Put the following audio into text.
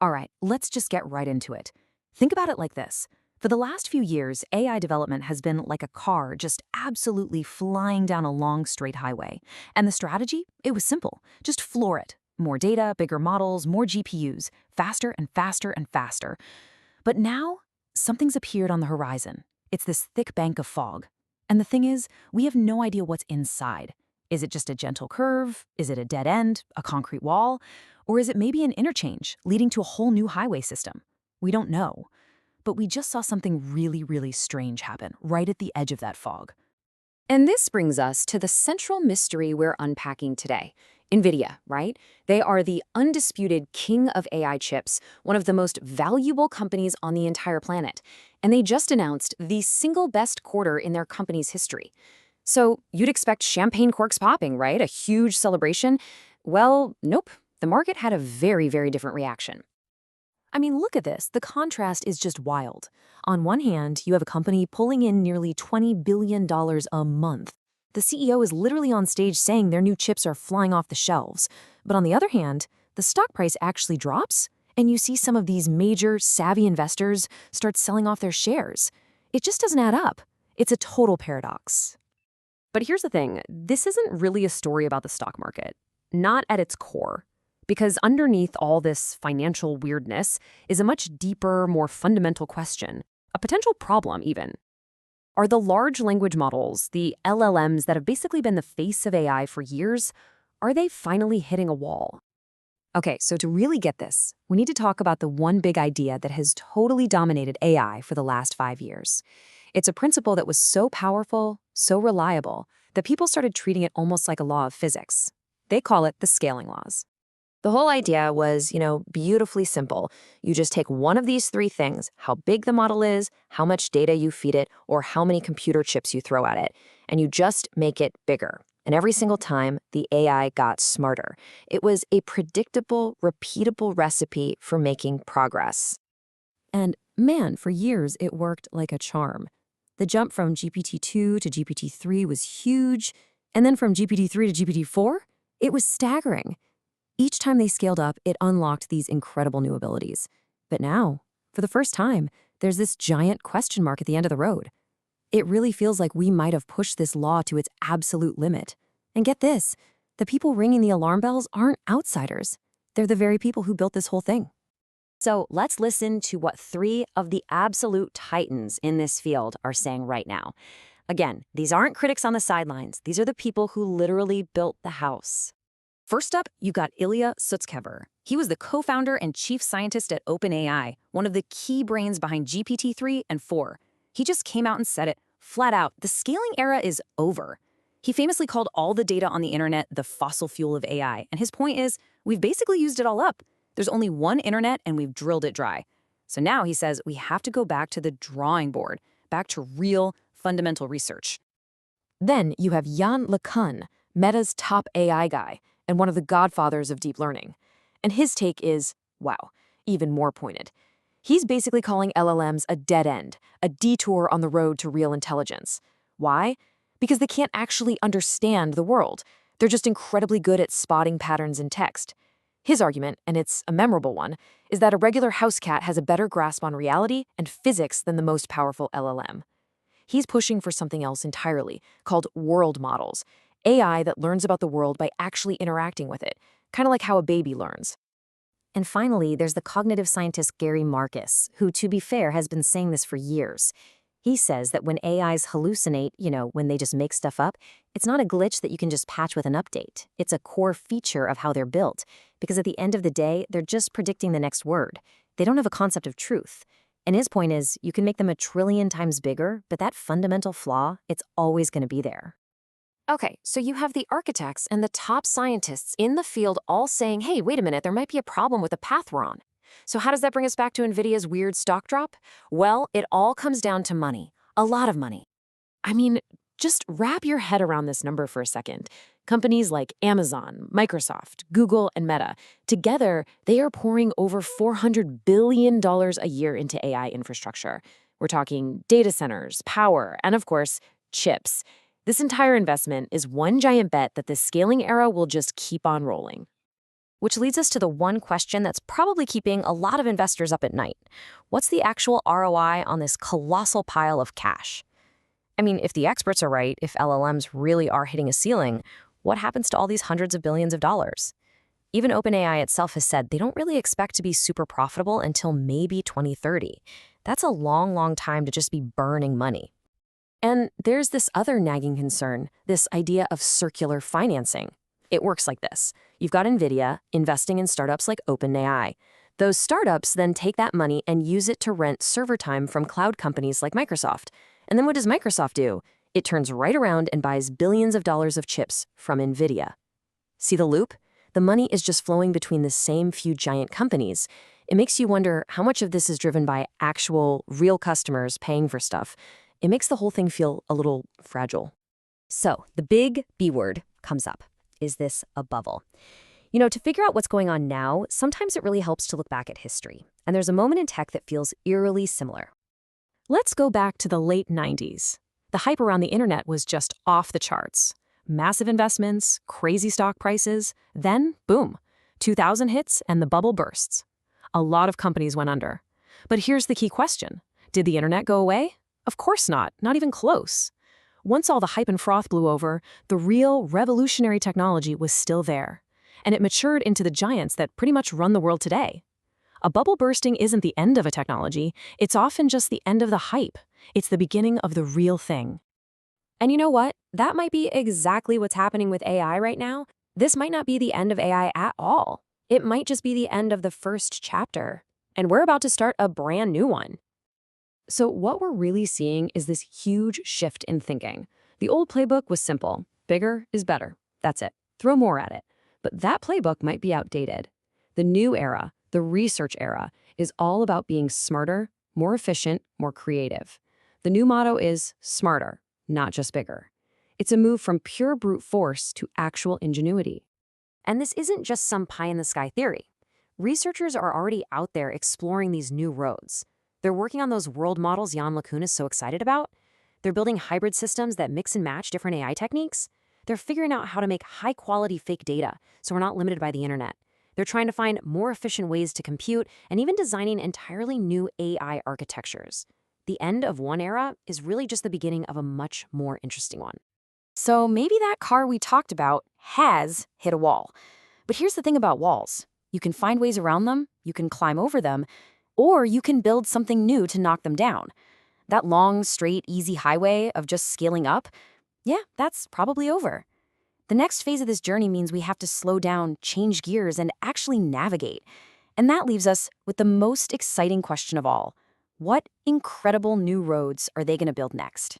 All right, let's just get right into it. Think about it like this. For the last few years, AI development has been like a car just absolutely flying down a long, straight highway. And the strategy? It was simple. Just floor it. More data, bigger models, more GPUs, faster and faster and faster. But now, something's appeared on the horizon. It's this thick bank of fog. And the thing is, we have no idea what's inside. Is it just a gentle curve? Is it a dead end, a concrete wall? Or is it maybe an interchange leading to a whole new highway system? We don't know. But we just saw something really, really strange happen right at the edge of that fog. And this brings us to the central mystery we're unpacking today. NVIDIA, right? They are the undisputed king of AI chips, one of the most valuable companies on the entire planet. And they just announced the single best quarter in their company's history. So you'd expect champagne corks popping, right? A huge celebration. Well, nope. The market had a very, very different reaction. I mean, look at this. The contrast is just wild. On one hand, you have a company pulling in nearly $20 billion a month. The CEO is literally on stage saying their new chips are flying off the shelves. But on the other hand, the stock price actually drops, and you see some of these major, savvy investors start selling off their shares. It just doesn't add up. It's a total paradox. But here's the thing. This isn't really a story about the stock market. Not at its core. Because underneath all this financial weirdness is a much deeper, more fundamental question, a potential problem even. Are the large language models, the LLMs that have basically been the face of AI for years, are they finally hitting a wall? Okay, so to really get this, we need to talk about the one big idea that has totally dominated AI for the last 5 years. It's a principle that was so powerful, so reliable, that people started treating it almost like a law of physics. They call it the scaling laws. The whole idea was, beautifully simple. You just take one of these 3 things, how big the model is, how much data you feed it, or how many computer chips you throw at it, and you just make it bigger. And every single time, the AI got smarter. It was a predictable, repeatable recipe for making progress. And man, for years, it worked like a charm. The jump from GPT-2 to GPT-3 was huge, and then from GPT-3 to GPT-4, it was staggering. Each time they scaled up, it unlocked these incredible new abilities. But now, for the first time, there's this giant question mark at the end of the road. It really feels like we might have pushed this law to its absolute limit. And get this, the people ringing the alarm bells aren't outsiders. They're the very people who built this whole thing. So let's listen to what 3 of the absolute titans in this field are saying right now. Again, these aren't critics on the sidelines. These are the people who literally built the house. First up, you got Ilya Sutskever. He was the co-founder and chief scientist at OpenAI, one of the key brains behind GPT-3 and 4. He just came out and said it, flat out, the scaling era is over. He famously called all the data on the internet the fossil fuel of AI, and his point is, we've basically used it all up. There's only one internet and we've drilled it dry. So now, he says, we have to go back to the drawing board, back to real, fundamental research. Then you have Yann LeCun, Meta's top AI guy, and one of the godfathers of deep learning. And his take is, wow, even more pointed. He's basically calling LLMs a dead end, a detour on the road to real intelligence. Why? Because they can't actually understand the world. They're just incredibly good at spotting patterns in text. His argument, and it's a memorable one, is that a regular house cat has a better grasp on reality and physics than the most powerful LLM. He's pushing for something else entirely, called world models, AI that learns about the world by actually interacting with it, kind of like how a baby learns. And finally, there's the cognitive scientist Gary Marcus, who, to be fair, has been saying this for years. He says that when AIs hallucinate, when they just make stuff up, it's not a glitch that you can just patch with an update. It's a core feature of how they're built, because at the end of the day, they're just predicting the next word. They don't have a concept of truth. And his point is, you can make them 1,000,000,000,000 times bigger, but that fundamental flaw, it's always going to be there. Okay, so you have the architects and the top scientists in the field all saying, hey, wait a minute, there might be a problem with the path we're on. So how does that bring us back to NVIDIA's weird stock drop? Well, it all comes down to money. A lot of money. I mean, just wrap your head around this number for a second. Companies like Amazon, Microsoft, Google, and Meta, together, they are pouring over $400 billion a year into AI infrastructure. We're talking data centers, power, and of course, chips. This entire investment is one giant bet that the scaling era will just keep on rolling. Which leads us to the one question that's probably keeping a lot of investors up at night. What's the actual ROI on this colossal pile of cash? I mean, if the experts are right, if LLMs really are hitting a ceiling, what happens to all these hundreds of billions of dollars? Even OpenAI itself has said they don't really expect to be super profitable until maybe 2030. That's a long, long time to just be burning money. And there's this other nagging concern, this idea of circular financing. It works like this. You've got NVIDIA investing in startups like OpenAI. Those startups then take that money and use it to rent server time from cloud companies like Microsoft. And then what does Microsoft do? It turns right around and buys billions of dollars of chips from NVIDIA. See the loop? The money is just flowing between the same few giant companies. It makes you wonder how much of this is driven by actual, real customers paying for stuff. It makes the whole thing feel a little fragile. So the big B word comes up. Is this a bubble? You know, to figure out what's going on now, sometimes it really helps to look back at history. And there's a moment in tech that feels eerily similar. Let's go back to the late 90s. The hype around the internet was just off the charts. Massive investments, crazy stock prices, then, boom, 2000 hits and the bubble bursts. A lot of companies went under. But here's the key question. Did the internet go away? Of course not even close. Once all the hype and froth blew over, the real revolutionary technology was still there. And it matured into the giants that pretty much run the world today. A bubble bursting isn't the end of a technology, it's often just the end of the hype. It's the beginning of the real thing. And you know what? That might be exactly what's happening with AI right now. This might not be the end of AI at all. It might just be the end of the first chapter. And we're about to start a brand new one. So what we're really seeing is this huge shift in thinking. The old playbook was simple. Bigger is better. That's it. Throw more at it. But that playbook might be outdated. The new era, the research era, is all about being smarter, more efficient, more creative. The new motto is smarter, not just bigger. It's a move from pure brute force to actual ingenuity. And this isn't just some pie-in-the-sky theory. Researchers are already out there exploring these new roads. They're working on those world models Yann LeCun is so excited about. They're building hybrid systems that mix and match different AI techniques. They're figuring out how to make high-quality fake data so we're not limited by the internet. They're trying to find more efficient ways to compute and even designing entirely new AI architectures. The end of one era is really just the beginning of a much more interesting one. So maybe that car we talked about has hit a wall. But here's the thing about walls. You can find ways around them, you can climb over them, or you can build something new to knock them down. That long, straight, easy highway of just scaling up, yeah, that's probably over. The next phase of this journey means we have to slow down, change gears, and actually navigate. And that leaves us with the most exciting question of all. What incredible new roads are they going to build next?